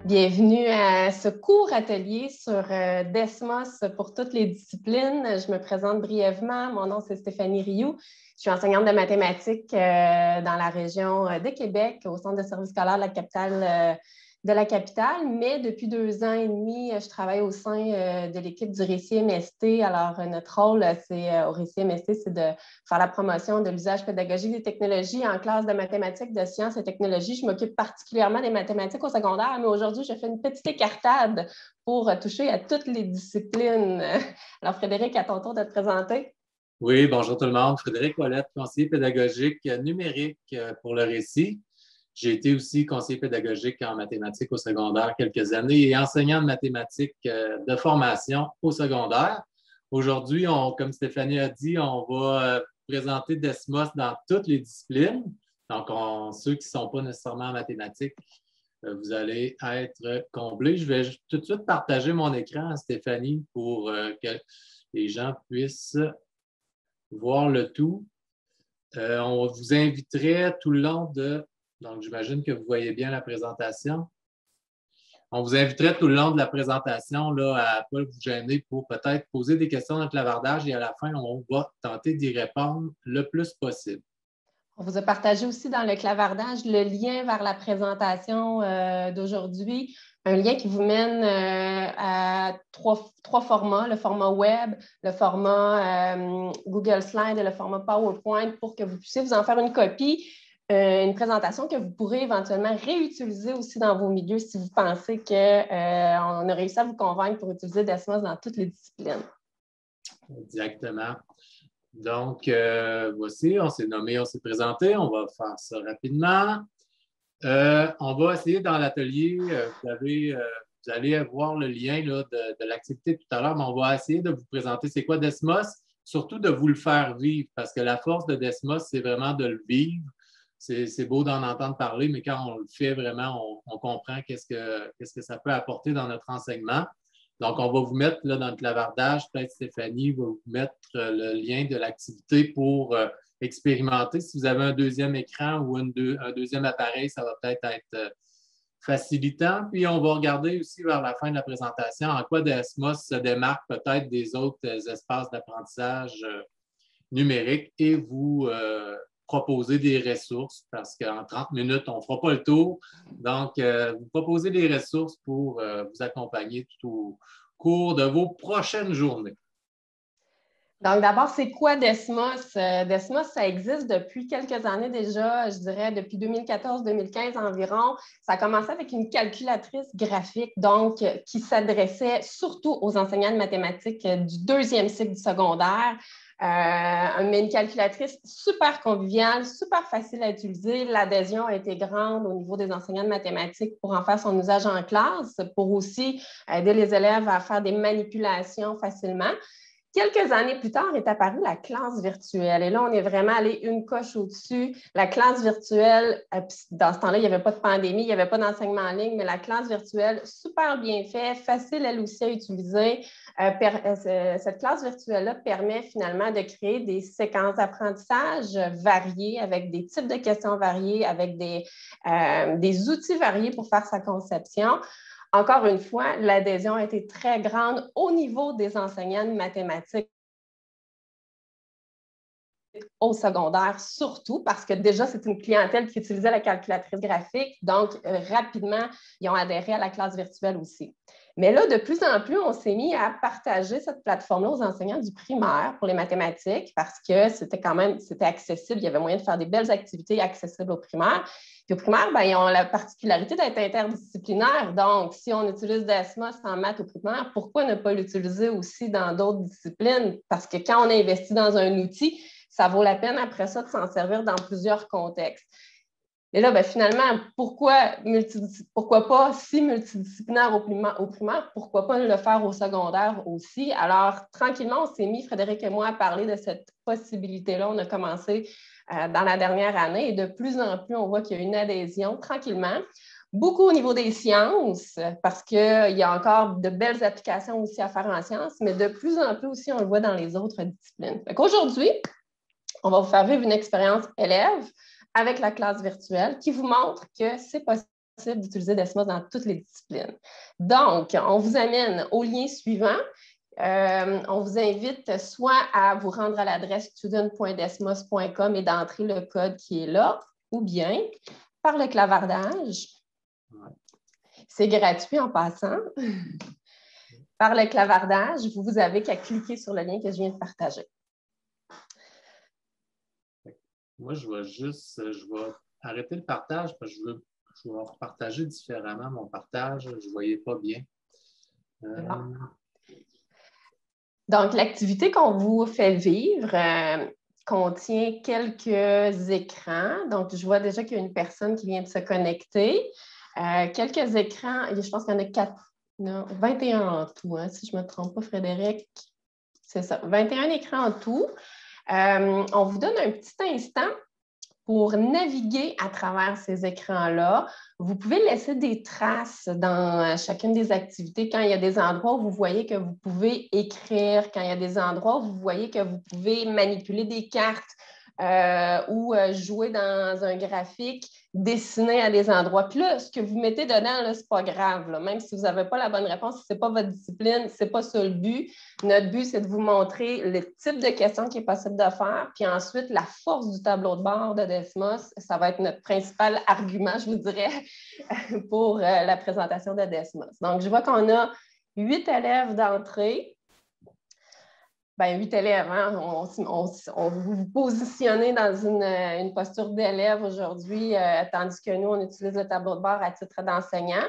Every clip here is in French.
Bienvenue à ce court atelier sur Desmos pour toutes les disciplines. Je me présente brièvement. Mon nom, c'est Stéphanie Rioux. Je suis enseignante de mathématiques dans la région de Québec, au Centre de services scolaires de la capitale. Mais depuis 2 ans et demi, je travaille au sein de l'équipe du Récit MST. Alors, notre rôle au Récit MST, c'est de faire la promotion de l'usage pédagogique des technologies en classe de mathématiques, de sciences et technologies. Je m'occupe particulièrement des mathématiques au secondaire, mais aujourd'hui, je fais une petite écartade pour toucher à toutes les disciplines. Alors, Frédéric, à ton tour de te présenter. Oui, bonjour tout le monde. Frédéric Ouellette, conseiller pédagogique numérique pour le Récit. J'ai été aussi conseiller pédagogique en mathématiques au secondaire quelques années et enseignant de mathématiques de formation au secondaire. Aujourd'hui, comme Stéphanie a dit, on va présenter Desmos dans toutes les disciplines. Donc, ceux qui ne sont pas nécessairement en mathématiques, vous allez être comblés. Je vais tout de suite partager mon écran à Stéphanie pour que les gens puissent voir le tout. On vous inviterait tout le long de... Donc, j'imagine que vous voyez bien la présentation. On vous inviterait tout le long de la présentation là, à ne pas vous gêner pour peut-être poser des questions dans le clavardage et à la fin, on va tenter d'y répondre le plus possible. On vous a partagé aussi dans le clavardage le lien vers la présentation d'aujourd'hui, un lien qui vous mène à trois formats, le format web, le format Google Slide et le format PowerPoint pour que vous puissiez vous en faire une copie, une présentation que vous pourrez éventuellement réutiliser aussi dans vos milieux si vous pensez qu'on a réussi à vous convaincre pour utiliser Desmos dans toutes les disciplines. Exactement. Donc, voici, on s'est nommé, on s'est présenté. On va faire ça rapidement. On va essayer dans l'atelier, vous allez voir le lien là, de l'activité tout à l'heure, mais on va essayer de vous présenter c'est quoi Desmos, surtout de vous le faire vivre, parce que la force de Desmos, c'est vraiment de le vivre. C'est beau d'en entendre parler, mais quand on le fait vraiment, on comprend qu'est-ce que ça peut apporter dans notre enseignement. Donc, on va vous mettre là, dans le clavardage, peut-être Stéphanie va vous mettre le lien de l'activité pour expérimenter. Si vous avez un deuxième écran ou un deuxième appareil, ça va peut-être être facilitant. Puis, on va regarder aussi vers la fin de la présentation en quoi Desmos se démarque peut-être des autres espaces d'apprentissage numérique et vous proposer des ressources parce qu'en 30 minutes, on ne fera pas le tour. Donc, vous proposez des ressources pour vous accompagner tout au cours de vos prochaines journées. Donc, d'abord, c'est quoi Desmos? Desmos, ça existe depuis quelques années déjà, je dirais depuis 2014-2015 environ. Ça a commencé avec une calculatrice graphique, donc qui s'adressait surtout aux enseignants de mathématiques du deuxième cycle du secondaire. Mais une calculatrice super conviviale, super facile à utiliser. L'adhésion a été grande au niveau des enseignants de mathématiques pour en faire son usage en classe, pour aussi aider les élèves à faire des manipulations facilement. Quelques années plus tard est apparue la classe virtuelle. Et là, on est vraiment allé une coche au-dessus. La classe virtuelle, dans ce temps-là, il n'y avait pas de pandémie, il n'y avait pas d'enseignement en ligne, mais la classe virtuelle, super bien faite, facile elle aussi à utiliser. Cette classe virtuelle-là permet finalement de créer des séquences d'apprentissage variées, avec des types de questions variées, avec des outils variés pour faire sa conception. Encore une fois, l'adhésion a été très grande au niveau des enseignants de mathématiques au secondaire, surtout parce que déjà, c'est une clientèle qui utilisait la calculatrice graphique. Donc, rapidement, ils ont adhéré à la classe virtuelle aussi. Mais là, de plus en plus, on s'est mis à partager cette plateforme-là aux enseignants du primaire pour les mathématiques parce que c'était accessible. Il y avait moyen de faire des belles activités accessibles aux primaires. Puis au primaire, ben, ils ont la particularité d'être interdisciplinaires. Donc, si on utilise Desmos en maths au primaire, pourquoi ne pas l'utiliser aussi dans d'autres disciplines? Parce que quand on investit dans un outil, ça vaut la peine après ça de s'en servir dans plusieurs contextes. Et là, ben, finalement, pourquoi pas si multidisciplinaire au primaire, pourquoi pas le faire au secondaire aussi? Alors, tranquillement, on s'est mis, Frédéric et moi, à parler de cette possibilité-là. On a commencé dans la dernière année et de plus en plus, on voit qu'il y a une adhésion tranquillement. Beaucoup au niveau des sciences, parce qu'il y a encore de belles applications aussi à faire en sciences, mais de plus en plus aussi, on le voit dans les autres disciplines. Aujourd'hui, on va vous faire vivre une expérience élève avec la classe virtuelle qui vous montre que c'est possible possible d'utiliser Desmos dans toutes les disciplines. Donc, on vous amène au lien suivant. On vous invite soit à vous rendre à l'adresse student.desmos.com et d'entrer le code qui est là, ou bien par le clavardage. C'est gratuit en passant. Par le clavardage, vous avez qu'à cliquer sur le lien que je viens de partager. Moi, je vais arrêter le partage parce que je vais repartager différemment mon partage. Je ne voyais pas bien. Donc, l'activité qu'on vous fait vivre contient quelques écrans. Donc, je vois déjà qu'il y a une personne qui vient de se connecter. Quelques écrans, je pense qu'il y en a 21 en tout, hein, si je ne me trompe pas, Frédéric. C'est ça, 21 écrans en tout. On vous donne un petit instant pour naviguer à travers ces écrans-là. Vous pouvez laisser des traces dans chacune des activités quand il y a des endroits où vous voyez que vous pouvez écrire, quand il y a des endroits où vous voyez que vous pouvez manipuler des cartes ou jouer dans un graphique, dessiner à des endroits. Puis là, ce que vous mettez dedans, ce n'est pas grave. Là. Même si vous n'avez pas la bonne réponse, si ce n'est pas votre discipline, ce n'est pas ça le but. Notre but, c'est de vous montrer le type de questions qui est possible de faire. Puis ensuite, la force du tableau de bord de Desmos, ça va être notre principal argument, je vous dirais, pour la présentation de Desmos. Donc, je vois qu'on a 8 élèves d'entrée. Bien, 8 élèves, hein? On vous positionnez dans une posture d'élève aujourd'hui, tandis que nous, on utilise le tableau de bord à titre d'enseignant.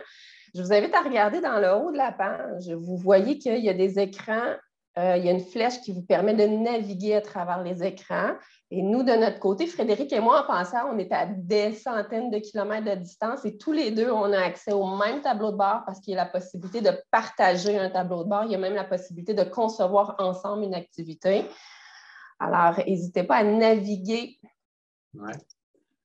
Je vous invite à regarder dans le haut de la page. Vous voyez qu'il y a des écrans, il y a une flèche qui vous permet de naviguer à travers les écrans. Et nous, de notre côté, Frédéric et moi, en pensant, on est à des centaines de kilomètres de distance et tous les deux, on a accès au même tableau de bord parce qu'il y a la possibilité de partager un tableau de bord. Il y a même la possibilité de concevoir ensemble une activité. Alors, n'hésitez pas à naviguer. Oui.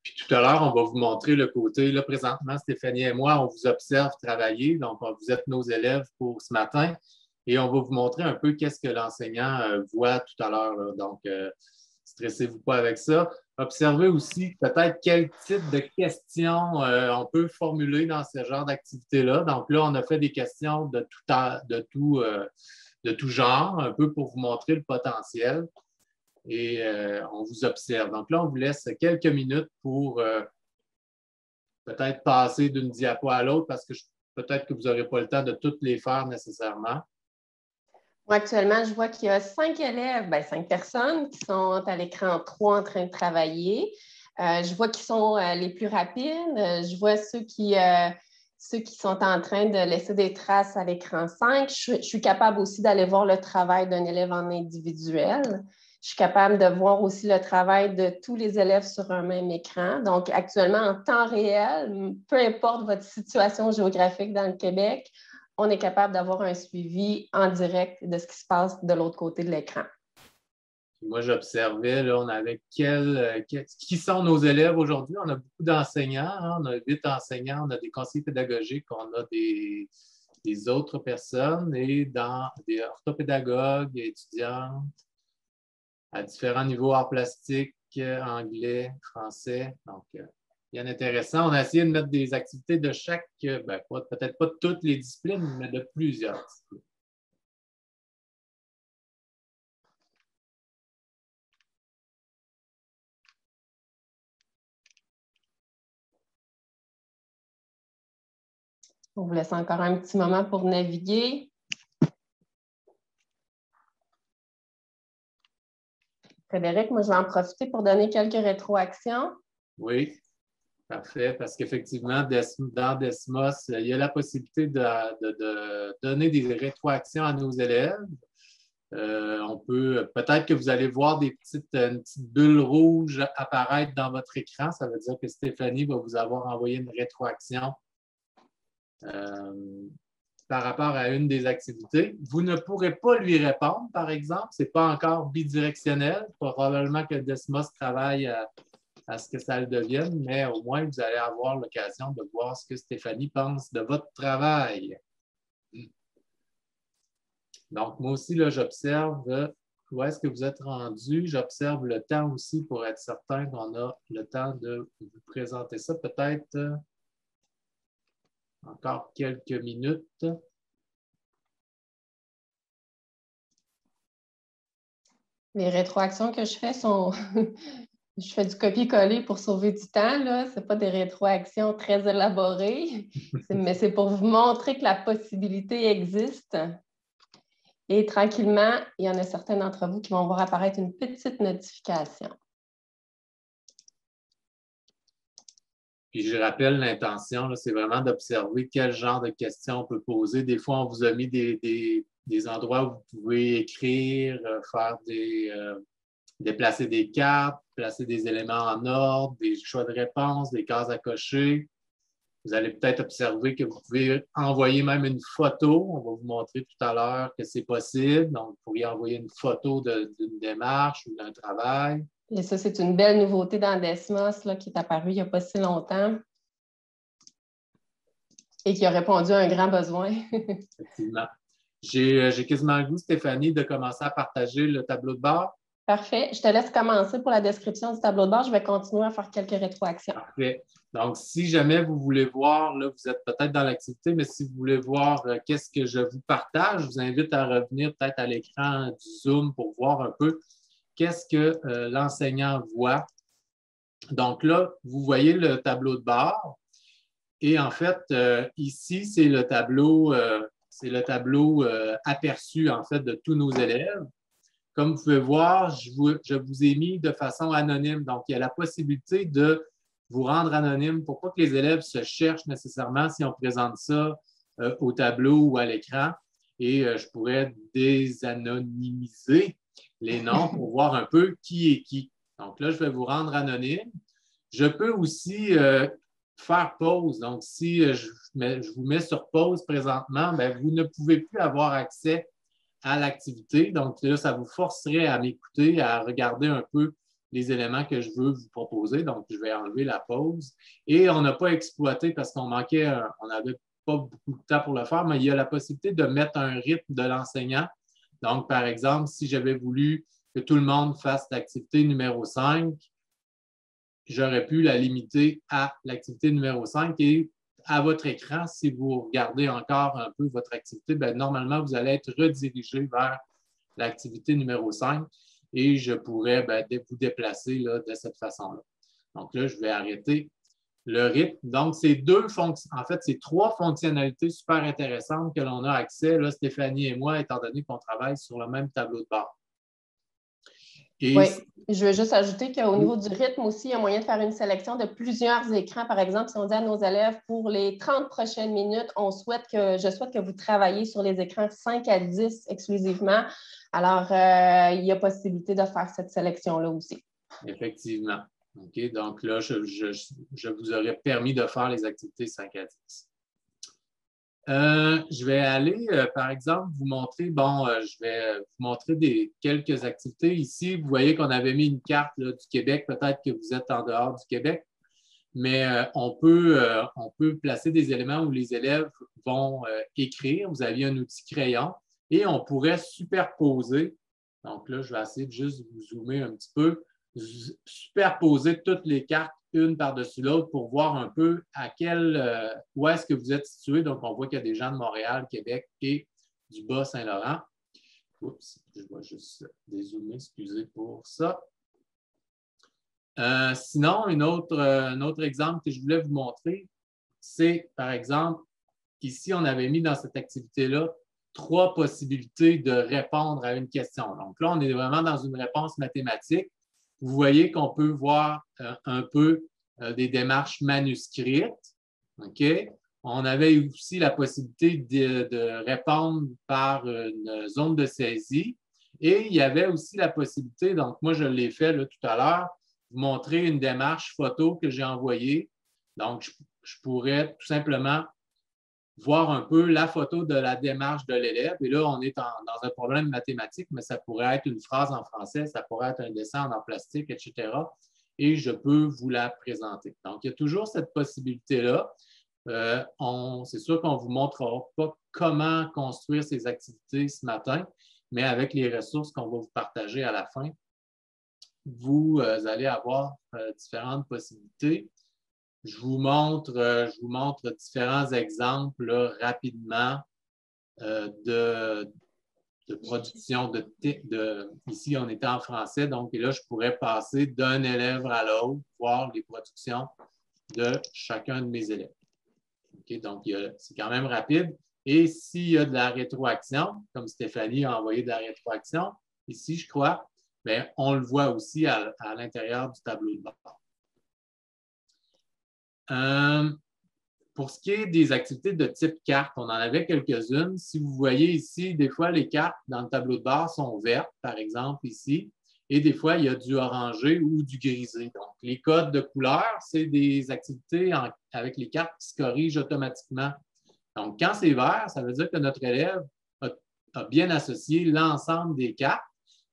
Puis tout à l'heure, on va vous montrer le côté. Là, présentement, Stéphanie et moi, on vous observe travailler. Donc, vous êtes nos élèves pour ce matin. Et on va vous montrer un peu qu'est-ce que l'enseignant voit tout à l'heure. Donc, stressez-vous pas avec ça. Observez aussi peut-être quel type de questions on peut formuler dans ce genre d'activité-là. Donc là, on a fait des questions de tout genre, un peu pour vous montrer le potentiel. Et on vous observe. Donc là, on vous laisse quelques minutes pour peut-être passer d'une diapo à l'autre parce que peut-être que vous n'aurez pas le temps de toutes les faire nécessairement. Moi, actuellement, je vois qu'il y a 5 élèves, 5 personnes qui sont à l'écran 3 en train de travailler. Je vois qu'ils sont les plus rapides. Je vois ceux qui sont en train de laisser des traces à l'écran 5. Je suis capable aussi d'aller voir le travail d'un élève en individuel. Je suis capable de voir aussi le travail de tous les élèves sur un même écran. Donc, actuellement, en temps réel, peu importe votre situation géographique dans le Québec, on est capable d'avoir un suivi en direct de ce qui se passe de l'autre côté de l'écran. Moi, j'observais, là, on avait qui sont nos élèves aujourd'hui? On a beaucoup d'enseignants, hein? On a 8 enseignants, on a des conseillers pédagogiques, on a des autres personnes et des orthopédagogues, étudiantes à différents niveaux, arts plastiques, anglais, français. Donc, bien intéressant. On a essayé de mettre des activités de chaque, peut-être pas de toutes les disciplines, mais de plusieurs disciplines. On vous laisse encore un petit moment pour naviguer. Frédéric, moi, je vais en profiter pour donner quelques rétroactions. Oui, parfait, parce qu'effectivement, dans Desmos, il y a la possibilité de donner des rétroactions à nos élèves. Peut-être que vous allez voir une petite bulle rouge apparaître dans votre écran. Ça veut dire que Stéphanie va vous avoir envoyé une rétroaction par rapport à une des activités. Vous ne pourrez pas lui répondre, par exemple. Ce n'est pas encore bidirectionnel. Probablement que Desmos travaille à ce que ça le devienne, mais au moins, vous allez avoir l'occasion de voir ce que Stéphanie pense de votre travail. Donc, moi aussi, là, j'observe où est-ce que vous êtes rendu. J'observe le temps aussi pour être certain qu'on a le temps de vous présenter ça. Peut-être encore quelques minutes. Les rétroactions que je fais sont... Je fais du copier-coller pour sauver du temps, là. Ce n'est pas des rétroactions très élaborées, mais c'est pour vous montrer que la possibilité existe. Et tranquillement, il y en a certains d'entre vous qui vont voir apparaître une petite notification. Puis je rappelle, l'intention, c'est vraiment d'observer quel genre de questions on peut poser. Des fois, on vous a mis des endroits où vous pouvez écrire, faire déplacer des cartes, placer des éléments en ordre, des choix de réponse, des cases à cocher. Vous allez peut-être observer que vous pouvez envoyer même une photo. On va vous montrer tout à l'heure que c'est possible. Donc, vous pourriez envoyer une photo d'une démarche ou d'un travail. Et ça, c'est une belle nouveauté dans Desmos là, qui est apparue il n'y a pas si longtemps et qui a répondu à un grand besoin. Effectivement. J'ai quasiment le goût, Stéphanie, de commencer à partager le tableau de bord. Parfait. Je te laisse commencer pour la description du tableau de bord. Je vais continuer à faire quelques rétroactions. Parfait. Donc, si jamais vous voulez voir, là, vous êtes peut-être dans l'activité, mais si vous voulez voir qu'est-ce que je vous partage, je vous invite à revenir peut-être à l'écran du Zoom pour voir un peu qu'est-ce que l'enseignant voit. Donc là, vous voyez le tableau de bord. Et en fait, ici, c'est le tableau aperçu en fait de tous nos élèves. Comme vous pouvez voir, je vous ai mis de façon anonyme. Donc, il y a la possibilité de vous rendre anonyme pour pas que les élèves se cherchent nécessairement si on présente ça au tableau ou à l'écran. Et je pourrais désanonymiser les noms pour voir un peu qui est qui. Donc là, je vais vous rendre anonyme. Je peux aussi faire pause. Donc, si je vous mets sur pause présentement, bien, vous ne pouvez plus avoir accès à l'activité. Donc, là, ça vous forcerait à m'écouter, à regarder un peu les éléments que je veux vous proposer. Donc, je vais enlever la pause. Et on n'a pas exploité parce qu'on manquait, on n'avait pas beaucoup de temps pour le faire, mais il y a la possibilité de mettre un rythme de l'enseignant. Donc, par exemple, si j'avais voulu que tout le monde fasse l'activité numéro 5, j'aurais pu la limiter à l'activité numéro 5 et à votre écran, si vous regardez encore un peu votre activité, bien, normalement, vous allez être redirigé vers l'activité numéro 5 et je pourrais vous déplacer là, de cette façon-là. Donc là, je vais arrêter le rythme. Donc, en fait, c'est trois fonctionnalités super intéressantes que l'on a accès, là, Stéphanie et moi, étant donné qu'on travaille sur le même tableau de bord. Oui, je veux juste ajouter qu'au niveau du rythme aussi, il y a moyen de faire une sélection de plusieurs écrans. Par exemple, si on dit à nos élèves, pour les 30 prochaines minutes, je souhaite que vous travailliez sur les écrans 5 à 10 exclusivement. Alors, il y a possibilité de faire cette sélection-là aussi. Effectivement. OK, donc là, je vous aurais permis de faire les activités 5 à 10. Je vais aller, par exemple, vous montrer, je vais vous montrer quelques activités. Ici, vous voyez qu'on avait mis une carte là, du Québec. Peut-être que vous êtes en dehors du Québec, mais on peut placer des éléments où les élèves vont écrire. Vous aviez un outil crayon et on pourrait superposer. Donc là, je vais essayer de juste vous zoomer un petit peu, superposer toutes les cartes une par-dessus l'autre pour voir un peu où est-ce que vous êtes situé. Donc, on voit qu'il y a des gens de Montréal, Québec et du Bas-Saint-Laurent. Oups, je vais juste dézoomer, excusez pour ça. Sinon, un autre exemple que je voulais vous montrer, c'est, par exemple, ici, on avait mis dans cette activité-là 3 possibilités de répondre à une question. Donc là, on est vraiment dans une réponse mathématique. Vous voyez qu'on peut voir un peu des démarches manuscrites. OK? On avait aussi la possibilité de répondre par une zone de saisie. Et il y avait aussi la possibilité, donc moi je l'ai fait là, tout à l'heure, vous montrer une démarche photo que j'ai envoyée. Donc, je pourrais tout simplement voir un peu la photo de la démarche de l'élève. Et là, on est dans un problème mathématique, mais ça pourrait être une phrase en français, ça pourrait être un dessin en plastique, etc. Et je peux vous la présenter. Donc, il y a toujours cette possibilité-là. C'est sûr qu'on ne vous montrera pas comment construire ces activités ce matin, mais avec les ressources qu'on va vous partager à la fin, vous allez avoir différentes possibilités. je vous montre différents exemples là, rapidement de production ici, on était en français, donc et là, je pourrais passer d'un élève à l'autre, voir les productions de chacun de mes élèves. Okay, donc, c'est quand même rapide. Et s'il y a de la rétroaction, comme Stéphanie a envoyé de la rétroaction, ici, je crois, bien, on le voit aussi à l'intérieur du tableau de bord. Pour ce qui est des activités de type carte, on en avait quelques-unes. Si vous voyez ici, des fois, les cartes dans le tableau de bord sont vertes, par exemple, ici. Et des fois, il y a du orangé ou du grisé. Donc, les codes de couleurs, c'est des activités avec les cartes qui se corrigent automatiquement. Donc, quand c'est vert, ça veut dire que notre élève a bien associé l'ensemble des cartes.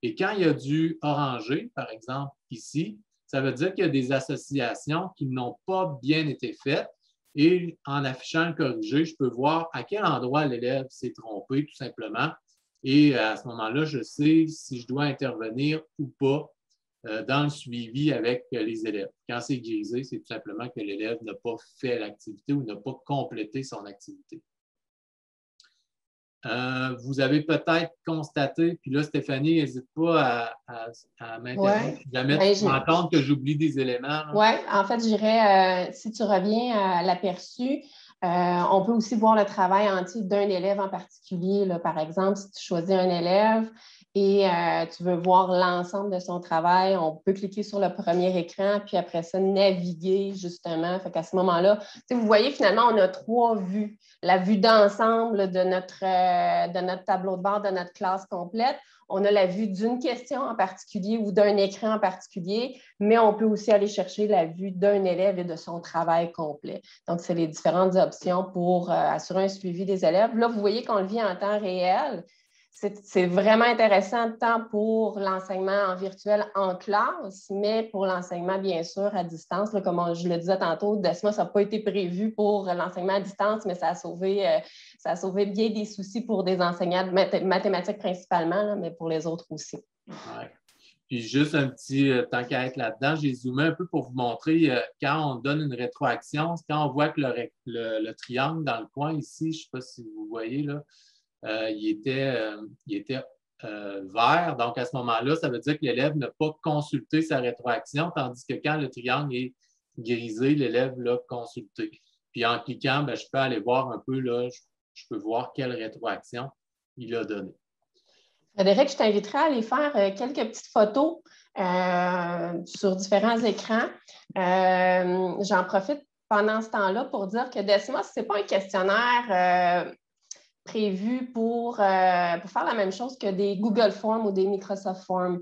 Et quand il y a du orangé, par exemple, ici, ça veut dire qu'il y a des associations qui n'ont pas bien été faites. Et en affichant le corrigé, je peux voir à quel endroit l'élève s'est trompé, tout simplement. Et à ce moment-là, je sais si je dois intervenir ou pas dans le suivi avec les élèves. Quand c'est grisé, c'est tout simplement que l'élève n'a pas fait l'activité ou n'a pas complété son activité. Vous avez peut-être constaté, puis là, Stéphanie, n'hésite pas à m'interrompre si jamais tu te rends compte que j'oublie des éléments. Oui, en fait, je dirais, si tu reviens à l'aperçu, on peut aussi voir le travail entier d'un élève en particulier. Là. Par exemple, si tu choisis un élève et tu veux voir l'ensemble de son travail, on peut cliquer sur le premier écran, puis après ça, naviguer justement. Fait qu'à ce moment-là, vous voyez, finalement, on a 3 vues. La vue d'ensemble de notre tableau de bord, de notre classe complète. On a la vue d'une question en particulier ou d'un écran en particulier, mais on peut aussi aller chercher la vue d'un élève et de son travail complet. Donc, c'est les différentes options pour assurer un suivi des élèves. Là, vous voyez qu'on le vit en temps réel. C'est vraiment intéressant tant pour l'enseignement en virtuel en classe, mais pour l'enseignement, bien sûr, à distance. Là, comme je le disais tantôt, Desmos n'a pas été prévu pour l'enseignement à distance, mais ça a sauvé bien des soucis pour des enseignants de mathématiques principalement, là, mais pour les autres aussi. Ouais. Puis juste un petit tant qu'à être là-dedans, j'ai zoomé un peu pour vous montrer quand on donne une rétroaction, quand on voit que le triangle dans le coin ici, je ne sais pas si vous voyez, là, il était vert. Donc, à ce moment-là, ça veut dire que l'élève n'a pas consulté sa rétroaction, tandis que quand le triangle est grisé, l'élève l'a consulté. Puis en cliquant, bien, je peux aller voir un peu, là, je peux voir quelle rétroaction il a donné. Frédéric, je t'inviterai à aller faire quelques petites photos sur différents écrans. J'en profite pendant ce temps-là pour dire que Desmos, ce n'est pas un questionnaire prévu pour faire la même chose que des Google Forms ou des Microsoft Forms.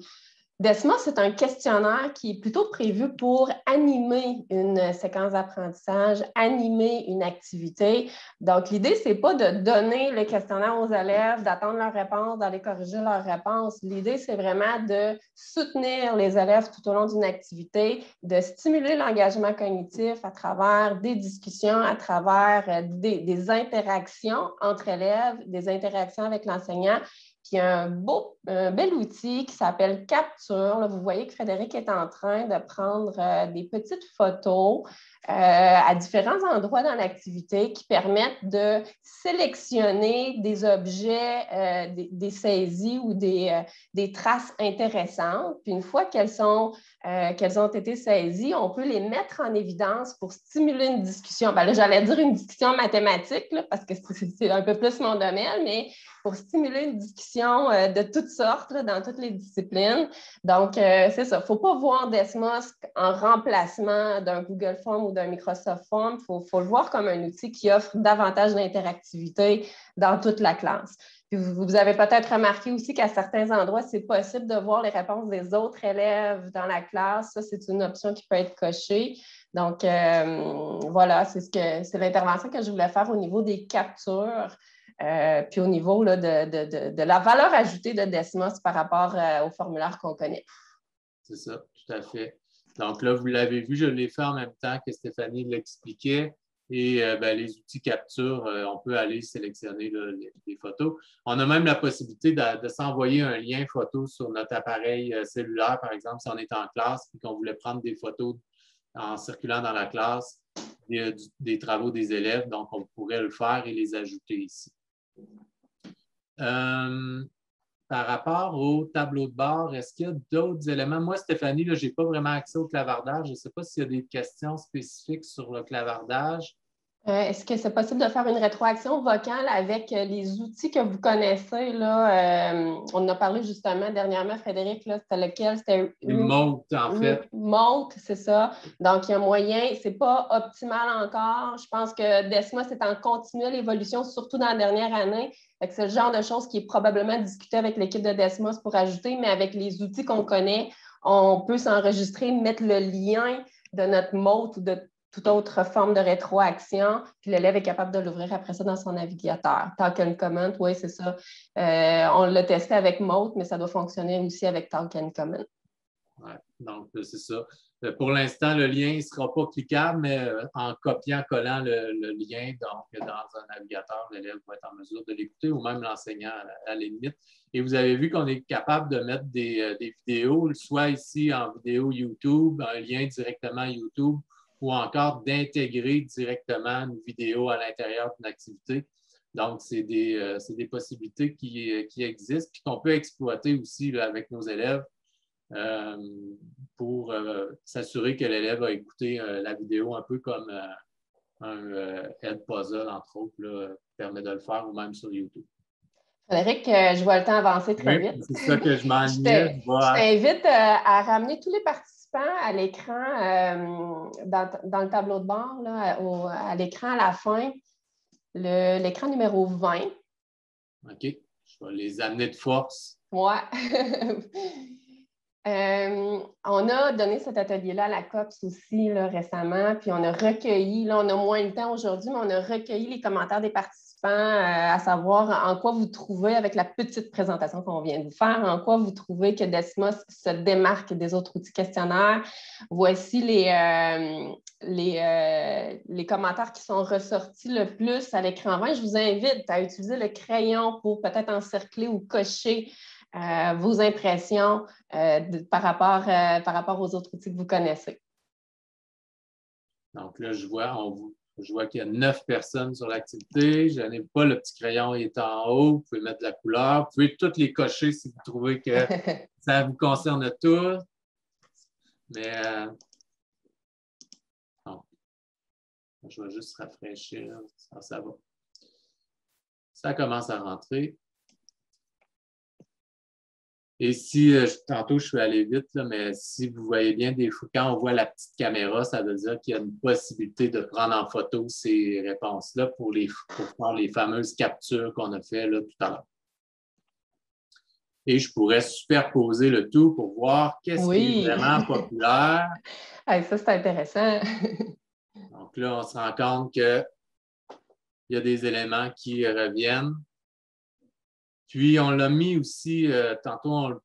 Desmos, c'est un questionnaire qui est plutôt prévu pour animer une séquence d'apprentissage, animer une activité. Donc, l'idée, ce n'est pas de donner le questionnaire aux élèves, d'attendre leurs réponses, d'aller corriger leurs réponses. L'idée, c'est vraiment de soutenir les élèves tout au long d'une activité, de stimuler l'engagement cognitif à travers des discussions, à travers des interactions entre élèves, des interactions avec l'enseignant. Puis, il y a un bel outil qui s'appelle Capture. Là, vous voyez que Frédéric est en train de prendre des petites photos à différents endroits dans l'activité qui permettent de sélectionner des objets, des saisies ou des traces intéressantes. Puis, une fois qu'elles ont été saisies, on peut les mettre en évidence pour stimuler une discussion. Bien, là, j'allais dire une discussion mathématique, là, parce que c'est un peu plus mon domaine, mais pour stimuler une discussion de toutes sortes, là, dans toutes les disciplines. Donc, c'est ça. Il ne faut pas voir Desmos en remplacement d'un Google Form ou d'un Microsoft Form. Il faut le voir comme un outil qui offre davantage d'interactivité dans toute la classe. Puis vous avez peut-être remarqué aussi qu'à certains endroits, c'est possible de voir les réponses des autres élèves dans la classe. Ça, c'est une option qui peut être cochée. Donc, voilà, c'est l'intervention que je voulais faire au niveau des captures. Puis au niveau là, de la valeur ajoutée de Desmos par rapport au formulaire qu'on connaît. C'est ça, tout à fait. Donc là, vous l'avez vu, je l'ai fait en même temps que Stéphanie l'expliquait. Et les outils capture, on peut aller sélectionner là, les photos. On a même la possibilité de s'envoyer un lien photo sur notre appareil cellulaire, par exemple, si on est en classe et qu'on voulait prendre des photos en circulant dans la classe. des travaux des élèves. Donc, on pourrait le faire et les ajouter ici. Par rapport au tableau de bord, est-ce qu'il y a d'autres éléments? Moi, Stéphanie, je n'ai pas vraiment accès au clavardage. Je ne sais pas s'il y a des questions spécifiques sur le clavardage. Est-ce que c'est possible de faire une rétroaction vocale avec les outils que vous connaissez? Là, on en a parlé justement dernièrement, Frédéric, c'était lequel? C'était Remote, en fait. Remote, c'est ça. Donc, il y a moyen, c'est pas optimal encore. Je pense que Desmos est en continuelle évolution, surtout dans la dernière année. C'est le genre de choses qui est probablement discuté avec l'équipe de Desmos pour ajouter, mais avec les outils qu'on connaît, on peut s'enregistrer, mettre le lien de notre mode ou de toute autre forme de rétroaction, puis l'élève est capable de l'ouvrir après ça dans son navigateur. Talk and Comment, oui, c'est ça. On l'a testé avec Mote, mais ça doit fonctionner aussi avec Talk and Comment. Ouais, donc, c'est ça. Pour l'instant, le lien ne sera pas cliquable, mais en copiant-collant le lien donc, dans un navigateur, l'élève va être en mesure de l'écouter ou même l'enseignant à la limite. Et vous avez vu qu'on est capable de mettre des vidéos, soit ici en vidéo YouTube, un lien directement YouTube, ou encore d'intégrer directement une vidéo à l'intérieur d'une activité. Donc, c'est des possibilités qui existent et qu'on peut exploiter aussi là, avec nos élèves pour s'assurer que l'élève a écouté la vidéo un peu comme un Edpuzzle, entre autres, là, permet de le faire ou même sur YouTube. Frédéric, je vois le temps avancer très vite. C'est ça que je m'enlignais. Je t'invite à ramener tous les participants à l'écran, dans le tableau de bord, là, à l'écran à la fin, l'écran numéro 20. OK. Je vais les amener de force. Ouais. On a donné cet atelier-là à la COPS aussi là, récemment, puis on a recueilli, là on a moins de temps aujourd'hui, mais on a recueilli les commentaires des participants à savoir en quoi vous trouvez, avec la petite présentation qu'on vient de vous faire, en quoi vous trouvez que Desmos se démarque des autres outils questionnaires. Voici les commentaires qui sont ressortis le plus à l'écran 20. Je vous invite à utiliser le crayon pour peut-être encercler ou cocher vos impressions par rapport aux autres outils que vous connaissez. Donc là, je vois qu'il y a 9 personnes sur l'activité. Je n'ai pas le petit crayon, il est en haut. Vous pouvez mettre de la couleur. Vous pouvez toutes les cocher si vous trouvez que ça vous concerne tous. Mais non. Je vais juste rafraîchir. Ça va. Ça commence à rentrer. Et si, tantôt, je suis allé vite, là, mais si vous voyez bien, des fois, quand on voit la petite caméra, ça veut dire qu'il y a une possibilité de prendre en photo ces réponses-là pour faire les fameuses captures qu'on a fait là, tout à l'heure. Et je pourrais superposer le tout pour voir qu'est-ce qui est vraiment populaire. Ça, c'est intéressant. Donc là, on se rend compte qu'il y a des éléments qui reviennent. Puis, on l'a mis aussi, tantôt, on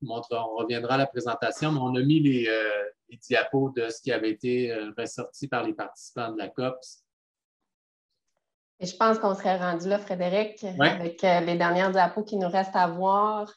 reviendra à la présentation, mais on a mis les diapos de ce qui avait été ressorti par les participants de la COPS. Et je pense qu'on serait rendu là, Frédéric, avec les dernières diapos qui nous restent à voir.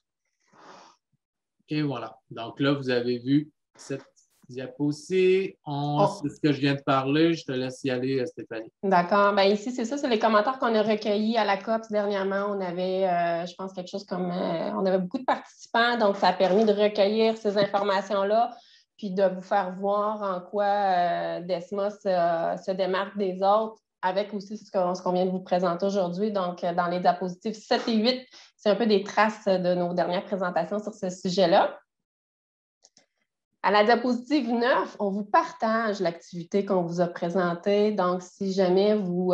Et voilà. Donc là, vous avez vu cette diapo-ci. C'est ce que je viens de parler. Je te laisse y aller, Stéphanie. D'accord. Bien, ici, c'est ça. C'est les commentaires qu'on a recueillis à la COPS dernièrement. On avait, je pense, quelque chose comme... on avait beaucoup de participants, donc ça a permis de recueillir ces informations-là puis de vous faire voir en quoi Desmos se démarque des autres, avec aussi ce qu'on vient de vous présenter aujourd'hui. Donc, dans les diapositives 7 et 8, c'est un peu des traces de nos dernières présentations sur ce sujet-là. À la diapositive 9, on vous partage l'activité qu'on vous a présentée. Donc, si jamais vous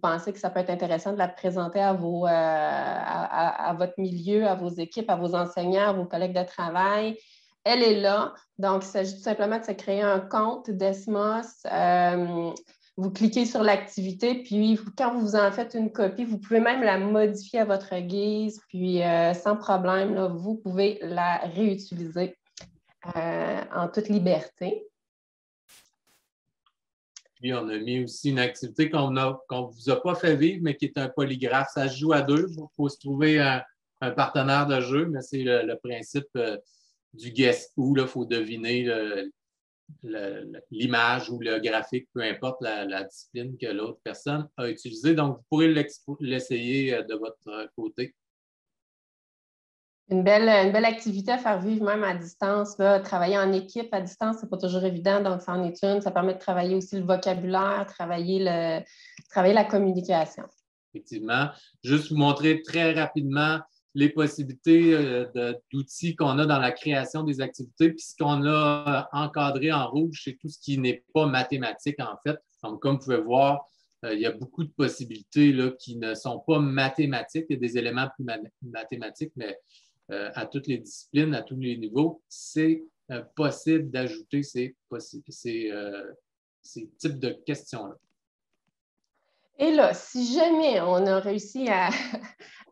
pensez que ça peut être intéressant de la présenter à votre milieu, à vos équipes, à vos enseignants, à vos collègues de travail, elle est là. Donc, il s'agit tout simplement de se créer un compte Desmos. Vous cliquez sur l'activité, puis quand vous en faites une copie, vous pouvez même la modifier à votre guise, puis sans problème, là, vous pouvez la réutiliser en toute liberté. Puis, on a mis aussi une activité qu'on ne vous a pas fait vivre, mais qui est un polygraphe. Ça se joue à deux. Il faut se trouver un partenaire de jeu, mais c'est le principe du Guess Who. Il faut deviner l'image ou le graphique, peu importe la discipline que l'autre personne a utilisée. Donc, vous pourrez l'essayer de votre côté. Une belle activité à faire vivre même à distance. Là. Travailler en équipe à distance, ce n'est pas toujours évident, donc ça en est une. Ça permet de travailler aussi le vocabulaire, travailler la communication. Effectivement. Juste vous montrer très rapidement les possibilités d'outils qu'on a dans la création des activités. Puis ce qu'on a encadré en rouge, c'est tout ce qui n'est pas mathématique, en fait. Donc, comme vous pouvez voir, il y a beaucoup de possibilités là, qui ne sont pas mathématiques. Il y a des éléments plus mathématiques, mais à toutes les disciplines, à tous les niveaux, c'est possible d'ajouter ces types de questions-là. Et là, si jamais on a réussi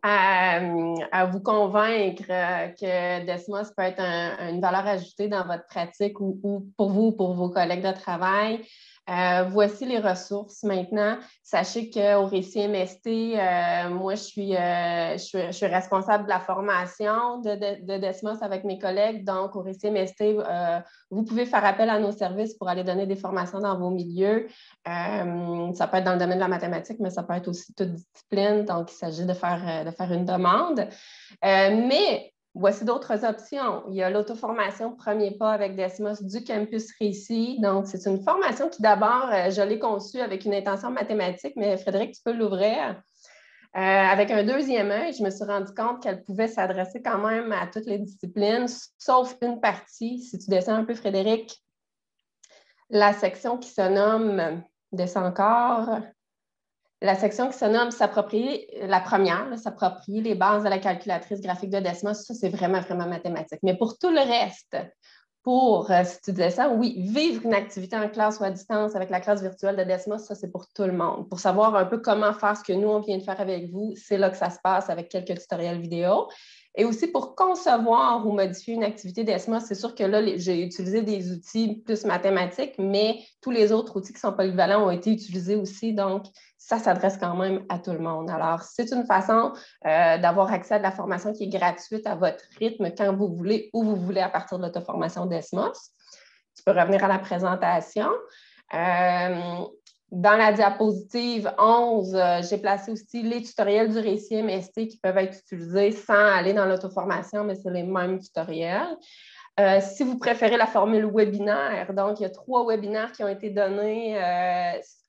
à vous convaincre que Desmos peut être une valeur ajoutée dans votre pratique ou pour vous ou pour vos collègues de travail, voici les ressources maintenant. Sachez qu'au Récit MST, moi, je suis responsable de la formation de Desmos avec mes collègues. Donc, au Récit MST, vous pouvez faire appel à nos services pour aller donner des formations dans vos milieux. Ça peut être dans le domaine de la mathématique, mais ça peut être aussi toute discipline. Donc, il s'agit de faire une demande. Mais voici d'autres options. Il y a l'auto-formation Premier pas avec Desmos du Campus Récit. Donc, c'est une formation qui, d'abord, je l'ai conçue avec une intention mathématique, mais Frédéric, tu peux l'ouvrir. Avec un deuxième œil, je me suis rendu compte qu'elle pouvait s'adresser quand même à toutes les disciplines, sauf une partie. Si tu descends un peu, Frédéric, la section qui se nomme, descends encore, la section qui se nomme s'approprier, la première, s'approprier les bases de la calculatrice graphique de Desmos, ça, c'est vraiment, vraiment mathématique. Mais pour tout le reste, si tu disais ça, oui, vivre une activité en classe ou à distance avec la classe virtuelle de Desmos, ça, c'est pour tout le monde. Pour savoir un peu comment faire ce que nous, on vient de faire avec vous, c'est là que ça se passe avec quelques tutoriels vidéo. Et aussi pour concevoir ou modifier une activité Desmos, c'est sûr que là, j'ai utilisé des outils plus mathématiques, mais tous les autres outils qui sont polyvalents ont été utilisés aussi. Donc, ça s'adresse quand même à tout le monde. Alors, c'est une façon d'avoir accès à de la formation qui est gratuite à votre rythme quand vous voulez, où vous voulez à partir de l'auto-formation Desmos. Tu peux revenir à la présentation. Dans la diapositive 11, j'ai placé aussi les tutoriels du Récit MST qui peuvent être utilisés sans aller dans l'auto-formation, mais c'est les mêmes tutoriels. Si vous préférez la formule webinaire, donc il y a 3 webinaires qui ont été donnés,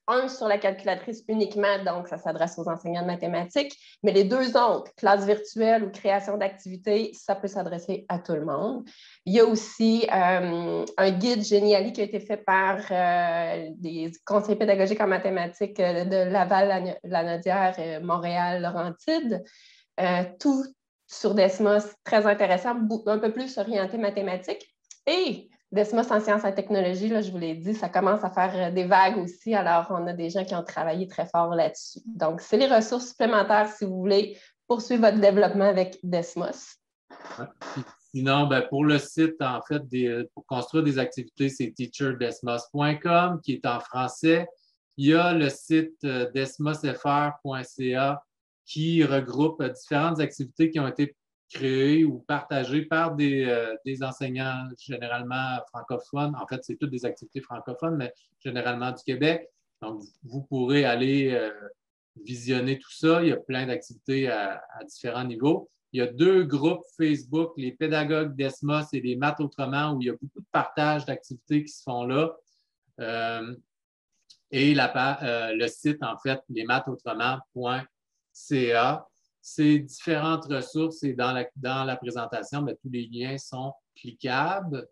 un sur la calculatrice uniquement, donc ça s'adresse aux enseignants de mathématiques, mais les 2 autres, classe virtuelle ou création d'activités, ça peut s'adresser à tout le monde. Il y a aussi un guide Géniali qui a été fait par des conseillers pédagogiques en mathématiques de Laval-Lanaudière, Montréal-Laurentides. Tout sur Desmos, très intéressant, un peu plus orienté mathématique. Et Desmos en sciences et technologies, là, je vous l'ai dit, ça commence à faire des vagues aussi. Alors, on a des gens qui ont travaillé très fort là-dessus. Donc, c'est les ressources supplémentaires si vous voulez poursuivre votre développement avec Desmos. Sinon, pour le site, en fait, pour construire des activités, c'est teacherdesmos.com qui est en français. Il y a le site desmosfr.ca qui regroupe différentes activités qui ont été créées ou partagées par des enseignants généralement francophones. En fait, c'est toutes des activités francophones, mais généralement du Québec. Donc, vous pourrez aller visionner tout ça. Il y a plein d'activités à différents niveaux. Il y a 2 groupes Facebook, les pédagogues Desmos et les Maths autrement, où il y a beaucoup de partage d'activités qui se font là. Et le site, en fait, lesmathsautrement.ca. Ces différentes ressources et dans la présentation, tous les liens sont cliquables.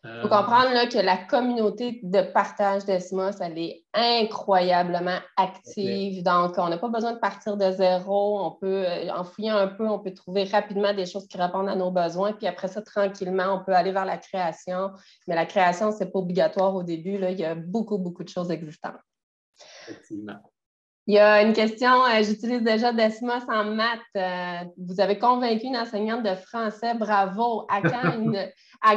Il faut comprendre là, que la communauté de partage Desmos, elle est incroyablement active. Donc, on n'a pas besoin de partir de zéro. On peut, en fouillant un peu, on peut trouver rapidement des choses qui répondent à nos besoins. Puis après ça, tranquillement, on peut aller vers la création. Mais la création, ce n'est pas obligatoire au début. Là. Il y a beaucoup, beaucoup de choses existantes. Effectivement. Il y a une question, j'utilise déjà Desmos en maths. Vous avez convaincu une enseignante de français, bravo. À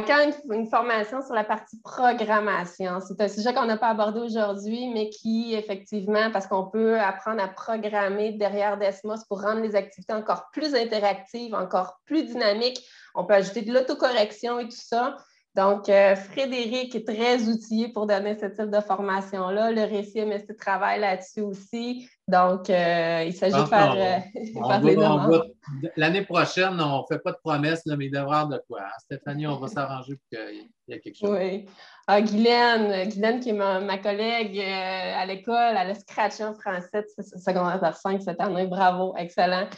quand une formation sur la partie programmation? C'est un sujet qu'on n'a pas abordé aujourd'hui, mais qui, effectivement, parce qu'on peut apprendre à programmer derrière Desmos pour rendre les activités encore plus interactives, encore plus dynamiques. On peut ajouter de l'autocorrection et tout ça. Donc, Frédéric est très outillé pour donner ce type de formation-là. Le Récit MST travaille là-dessus aussi. Donc, il s'agit de faire, faire les demandes. L'année prochaine, on ne fait pas de promesses, là, mais il devrait y avoir de quoi. Hein? Stéphanie, on va s'arranger pour qu'il y ait quelque chose. Oui. Ah, Guylaine, qui est ma collègue à l'école, elle a scratché en français secondaire 5 cette année. Bravo, excellent.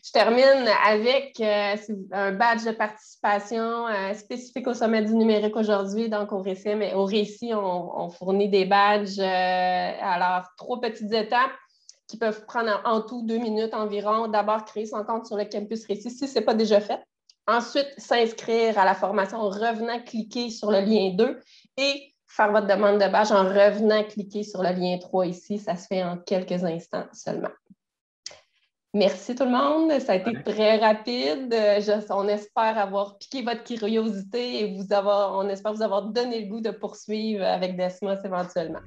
Je termine avec un badge de participation spécifique au Sommet du numérique aujourd'hui. Donc, au Récit, on fournit des badges. Alors, 3 petites étapes qui peuvent prendre en tout 2 minutes environ. D'abord, créer son compte sur le campus Récit si ce n'est pas déjà fait. Ensuite, s'inscrire à la formation en revenant cliquer sur le lien 2 et faire votre demande de badge en revenant cliquer sur le lien 3 ici. Ça se fait en quelques instants seulement. Merci tout le monde. Ça a été très rapide. On espère avoir piqué votre curiosité et on espère vous avoir donné le goût de poursuivre avec Desmos éventuellement.